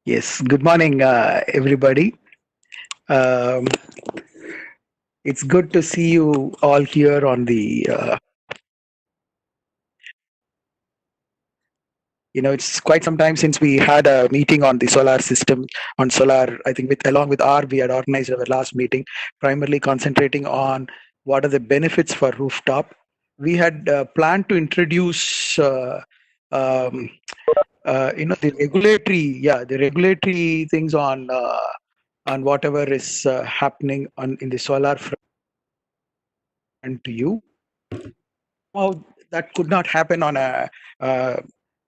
Yes, good morning, everybody. Um, it's good to see you all here on the. It's quite some time since we had a meeting on the solar system on solar. I think with along with R, we had organized our last meeting, primarily concentrating on what are the benefits for rooftop. We had planned to introduce. Um, the regulatory things on whatever is happening on in the solar front to you. Somehow that could not happen on a uh,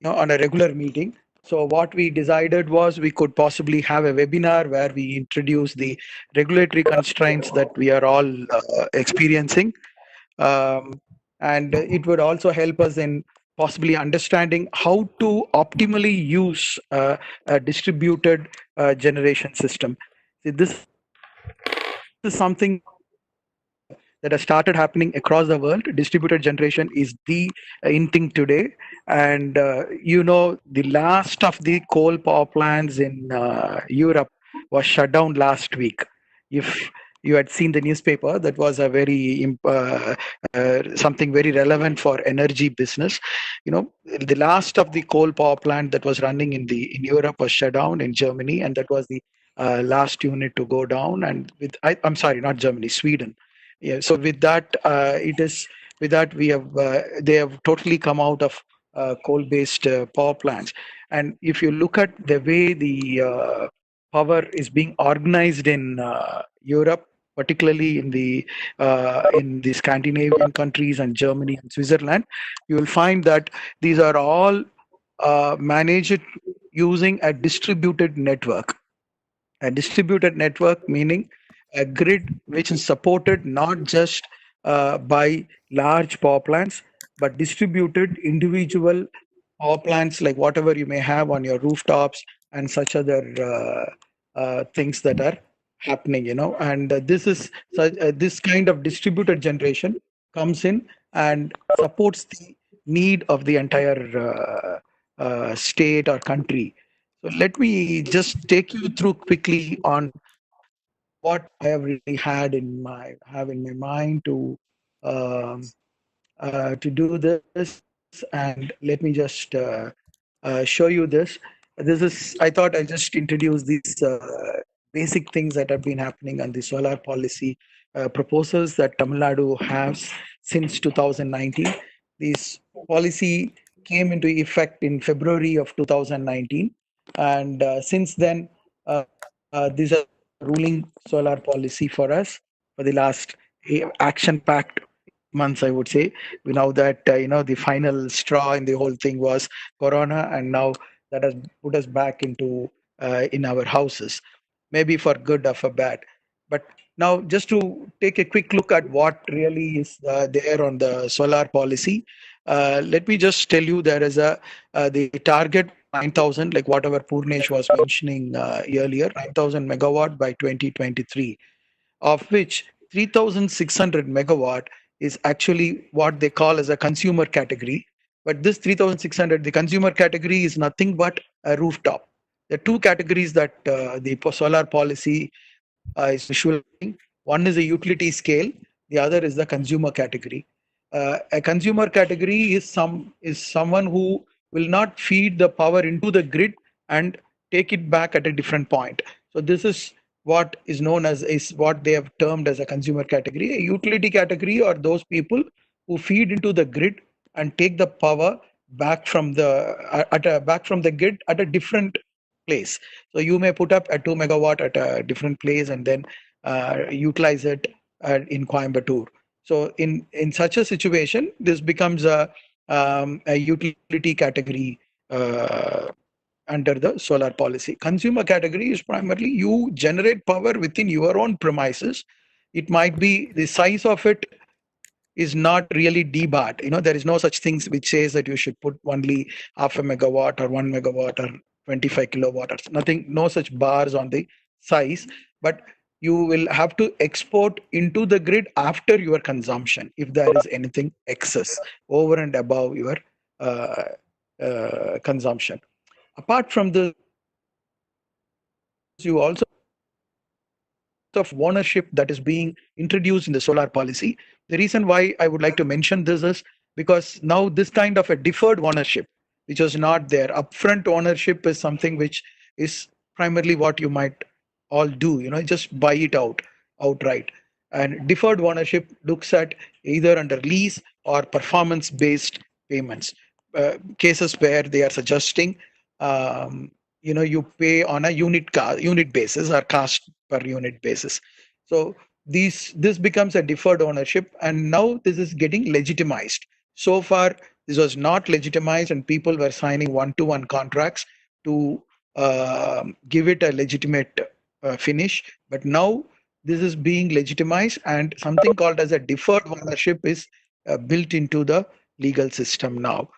on a regular meeting. So what we decided was we could possibly have a webinar where we introduce the regulatory constraints that we are all experiencing, um, and it would also help us in possibly understanding how to optimally use a distributed generation system. See, this is something that has started happening across the world. Distributed generation is the in thing today, and the last of the coal power plants in Europe was shut down last week. If you had seen the newspaper, that was a something very relevant for energy business. The last of the coal power plant that was running in Europe was shut down in Germany, and that was the last unit to go down. And I'm sorry, not Germany, Sweden. Yeah, so with that, with that we have they have totally come out of coal-based power plants. And if you look at the way the power is being organized in Europe, particularly in the Scandinavian countries and Germany and Switzerland, you will find that these are all managed using a distributed network. A distributed network meaning a grid which is supported not just by large power plants, but distributed individual power plants like whatever you may have on your rooftops and such other things that are happening. And this kind of distributed generation comes in and supports the need of the entire state or country. So let me just take you through quickly on what I have really have in my mind to do this, and let me just show you this. I thought I'll just introduce these basic things that have been happening on the solar policy proposals that Tamil Nadu has since 2019. This policy came into effect in February of 2019, and since then, these are ruling solar policy for us for the last action-packed 8 months, I would say. Now that the final straw in the whole thing was Corona, and now that has put us back into in our houses, maybe for good or for bad. But now, just to take a quick look at what really is there on the solar policy, let me just tell you there is the target 9,000, like whatever Purnesh was mentioning earlier, 9,000 megawatt by 2023, of which 3,600 megawatt is actually what they call as a consumer category. But this 3,600, the consumer category, is nothing but a rooftop. The two categories that the solar policy is visualizing. One is a utility scale, the other is the consumer category. A consumer category is someone who will not feed the power into the grid and take it back at a different point. So this is what is known as is what they have termed as a consumer category. A utility category are those people who feed into the grid and take the power back from the grid at a different place. So you may put up a 2 megawatt at a different place and then utilize it in Coimbatore. So in such a situation, this becomes a utility category uh, under the solar policy. Consumer category is primarily you generate power within your own premises. It might be the size of it is not really debarred. There is no such things which says that you should put only half a megawatt or 1 megawatt or 25 kilowatt or nothing, no such bars on the size, but you will have to export into the grid after your consumption if there is anything excess over and above your uh, consumption. Apart from this, you also of ownership that is being introduced in the solar policy. The reason why I would like to mention this is because now this kind of a deferred ownership, which was not there, upfront ownership is something which is primarily what you might all do, just buy it outright. And deferred ownership looks at either under lease or performance based payments. Cases where they are suggesting you pay on a unit basis or cost per unit basis. So this becomes a deferred ownership, and now this is getting legitimized. So far this was not legitimized, and people were signing one-to-one contracts to give it a legitimate finish. But now this is being legitimized, and something called as a deferred ownership is built into the legal system now.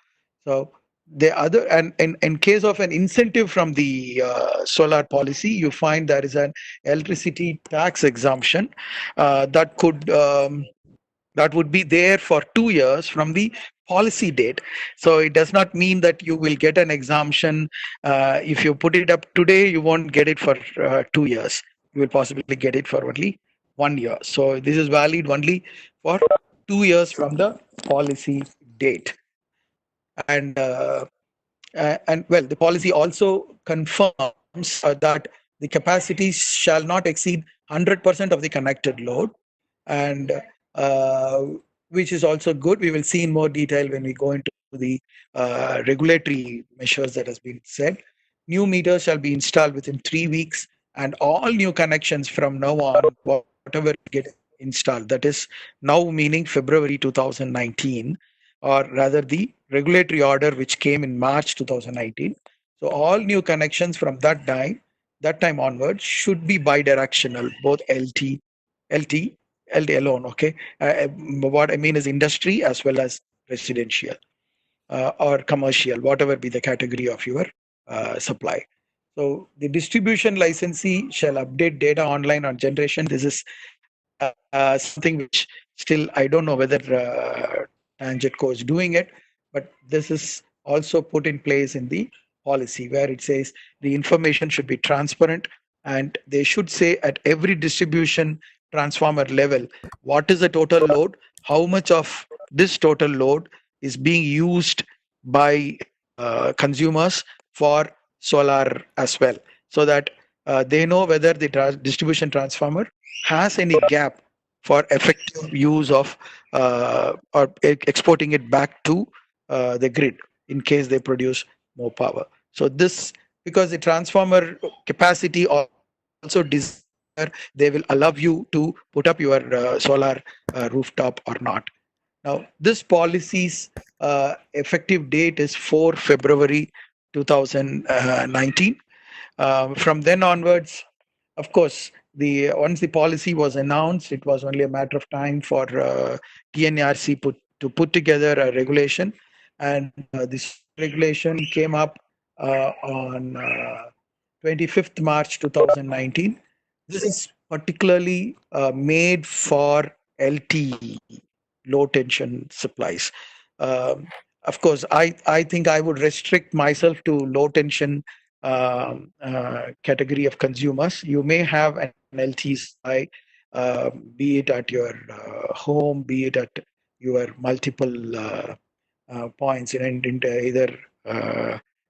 So the other, and in case of an incentive from the solar policy, you find there is an electricity tax exemption that could that would be there for 2 years from the policy date. So it does not mean that you will get an exemption. If you put it up today, you won't get it for 2 years. You will possibly get it for only 1 year. So this is valid only for 2 years from the policy date. And well, the policy also confirms that the capacity shall not exceed 100% of the connected load, and uh, which is also good. We will see in more detail when we go into the regulatory measures that has been said. New meters shall be installed within 3 weeks, and all new connections from now on, whatever get installed, that is now meaning February 2019, or rather the regulatory order which came in March 2019. So all new connections from that time onwards should be bidirectional, both LT, LT alone. Okay, what I mean is industry as well as residential or commercial, whatever be the category of your supply. So the distribution licensee shall update data online on generation. This is something which still I don't know whether Tangentco is doing it, but this is also put in place in the policy where it says the information should be transparent, and they should say at every distribution transformer level what is the total load, how much of this total load is being used by consumers for solar as well, so that they know whether the distribution transformer has any gap for effective use of exporting it back to the grid in case they produce more power. So this, because the transformer capacity also decides whether they will allow you to put up your solar rooftop or not. Now, this policy's effective date is 4 February 2019. From then onwards, of course, the once the policy was announced, it was only a matter of time for TNRC to put together a regulation, and this regulation came up on 25th March 2019. This is particularly made for LTE, low tension supplies. Of course, I think I would restrict myself to low tension category of consumers. You may have an LTE supply, be it at your home, be it at your multiple points in either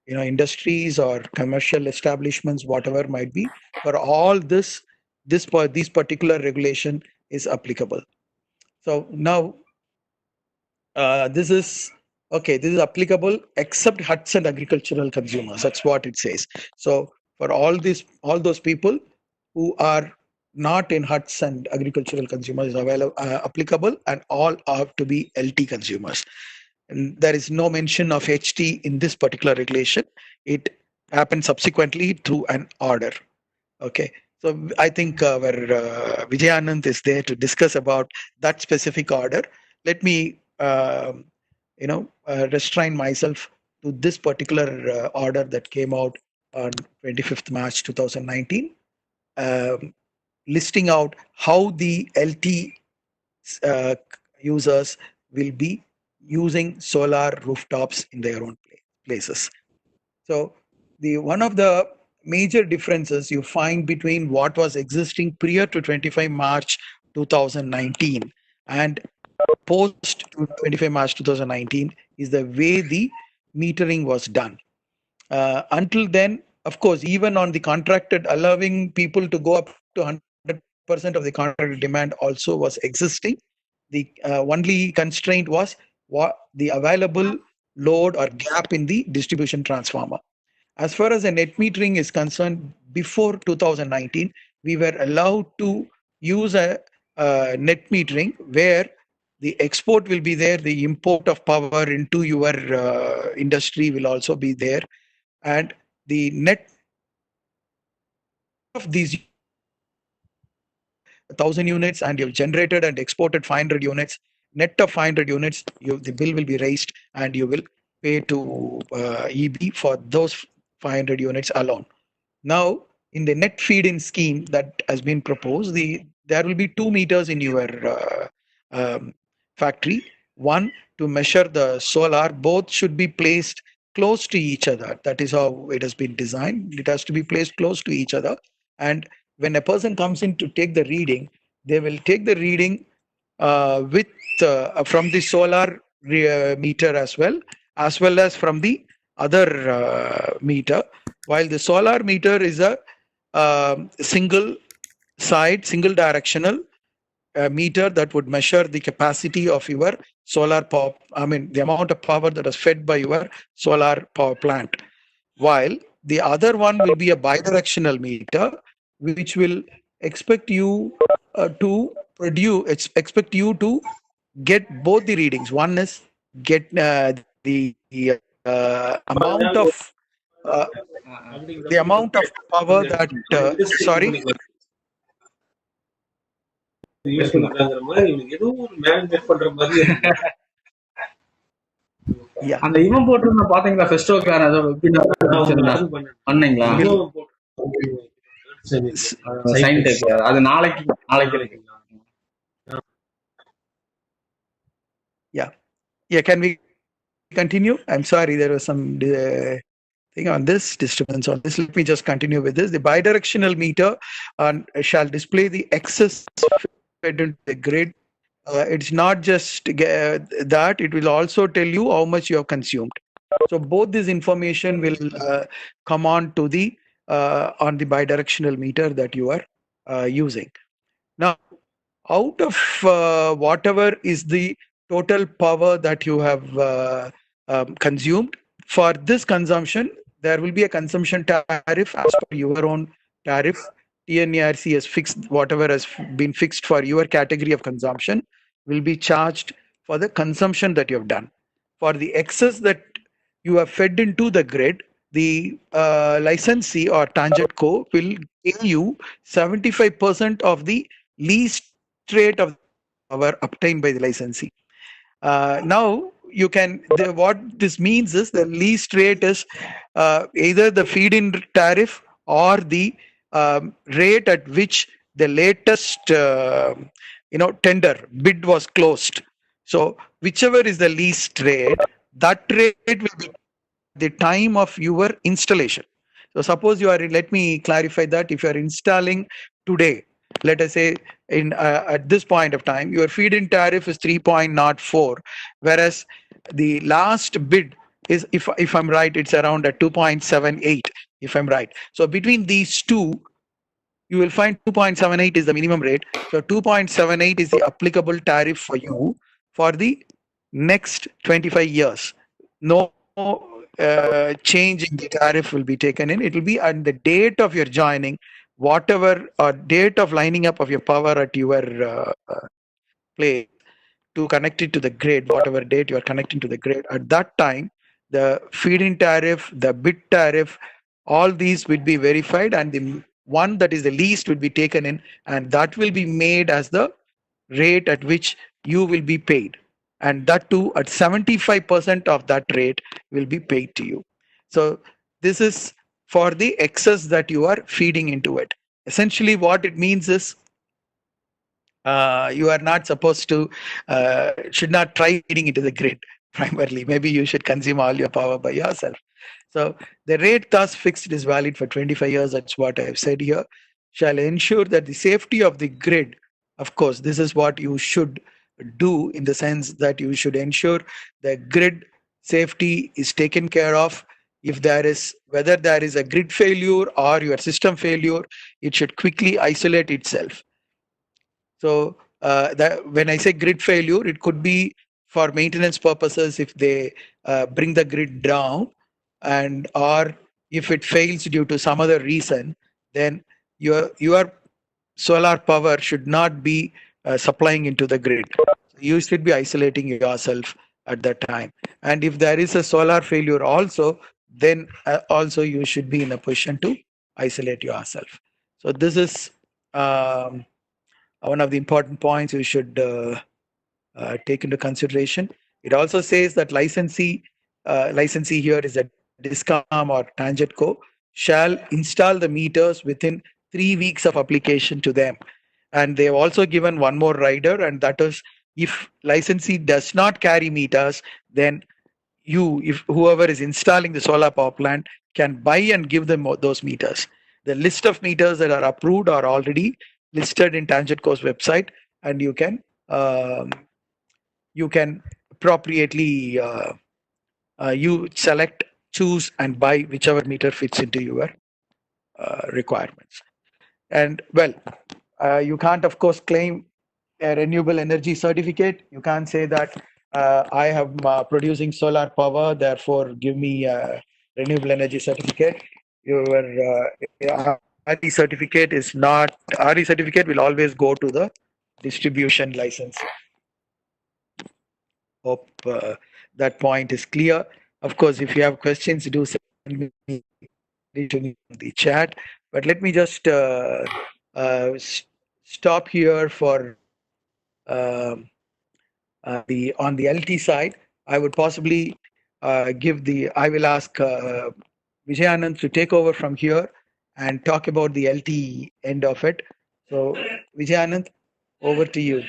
industries or commercial establishments, whatever might be. For all these particular regulation is applicable. So now this is okay. This is applicable except huts and agricultural consumers. That's what it says. So for all those people who are not in huts and agricultural consumers is applicable, and all are to be LT consumers. And there is no mention of HT in this particular regulation. It happened subsequently through an order. Okay. So I think our Vijayanand is there to discuss about that specific order. Let me, restrain myself to this particular order that came out on 25th March 2019, um, listing out how the LT uh, users will be using solar rooftops in their own places. So the one of the major differences you find between what was existing prior to 25 March 2019 and post 25 March 2019 is the way the metering was done. Until then, of course, even on the contracted, allowing people to go up to 100% of the contracted demand also was existing. The only constraint was what the available load or gap in the distribution transformer. As far as the net metering is concerned, before 2019, we were allowed to use a net metering where the export will be there, the import of power into your industry will also be there, and the net of these 1,000 units and you've generated and exported 500 units, net of 500 units, the bill will be raised and you will pay to EB for those 500 units alone. Now, in the net feed-in scheme that has been proposed, there will be 2 meters in your factory. One to measure the solar. Both should be placed close to each other. That is how it has been designed. It has to be placed close to each other. And when a person comes in to take the reading, they will take the reading with from the solar meter as well as from the other meter. While the solar meter is a single side, single directional meter that would measure the capacity of your solar power, I mean, the amount of power that is fed by your solar power plant. While the other one will be a bidirectional meter, which will expect you to produce, expect you to get both the readings. One is get the amount of uh, the amount of power that sorry. Yeah. அந்த இவன் போட்டிருந்த பாத்தீங்களா ஃபெஸ்டோக்கு ஏதோ பண்ணீங்களா sign tech அது நாளைக்கு இருக்கு. Yeah, can we continue? I'm sorry, there was some thing on this disturbance on this. Let me just continue with this. The bidirectional meter shall display the excess fed into the grid. It's not just that, it will also tell you how much you have consumed. So both this information will come on to the on the bidirectional meter that you are using. Now, out of whatever is the total power that you have consumed, for this consumption, there will be a consumption tariff as per your own tariff. TNERC has fixed whatever has been fixed for your category of consumption will be charged for the consumption that you have done. For the excess that you have fed into the grid, the licensee or tangent co will pay you 75% of the least rate of power obtained by the licensee. Now you can what this means is the least rate is either the feed-in tariff or the rate at which the latest tender bid was closed. So whichever is the least rate, that rate will be the time of your installation. So suppose you are, let me clarify that, if you are installing today, let us say at this point of time, your feed-in tariff is 3.04, whereas the last bid is, if I'm right, it's around at 2.78, if I'm right. So between these two, you will find 2.78 is the minimum rate. So 2.78 is the applicable tariff for you for the next 25 years. No change in the tariff will be taken in. It will be on the date of your joining, whatever or date of lining up of your power at your place to connect it to the grid, whatever date you are connecting to the grid. At that time, the feed-in tariff, the bid tariff, all these will be verified, and the one that is the least will be taken in, and that will be made as the rate at which you will be paid. And that too, at 75% of that rate will be paid to you. So this is for the excess that you are feeding into it. Essentially, what it means is you are not supposed to, should not try feeding into the grid primarily. Maybe you should consume all your power by yourself. So the rate thus fixed is valid for 25 years. That's what I have said here. Shall ensure that the safety of the grid, of course, this is what you should do, in the sense that you should ensure the grid safety is taken care of. If there is, whether there is a grid failure or your system failure, it should quickly isolate itself. So that when I say grid failure, it could be for maintenance purposes if they bring the grid down, and or if it fails due to some other reason, then your solar power should not be supplying into the grid. You should be isolating yourself at that time. And if there is a solar failure also, then also you should be in a position to isolate yourself. So this is one of the important points you should take into consideration. It also says that licensee here is a Discom or TangentCo, shall install the meters within 3 weeks of application to them. And they have also given one more rider, and that is, if licensee does not carry meters, then if whoever is installing the solar power plant can buy and give them those meters. The list of meters that are approved are already listed in TangentCo's website, and you can appropriately you select, choose, and buy whichever meter fits into your requirements. And well, you can't, of course, claim a renewable energy certificate. You can't say that I have producing solar power, therefore give me a renewable energy certificate. Your RE certificate is not, RE certificate will always go to the distribution license. Hope that point is clear. Of course, if you have questions, do send me to me in the chat. But let me just stop here for the on the LT side. I would possibly I will ask Vijayanand to take over from here and talk about the LT end of it. So Vijayanand, over to you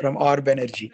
from Orb Energy.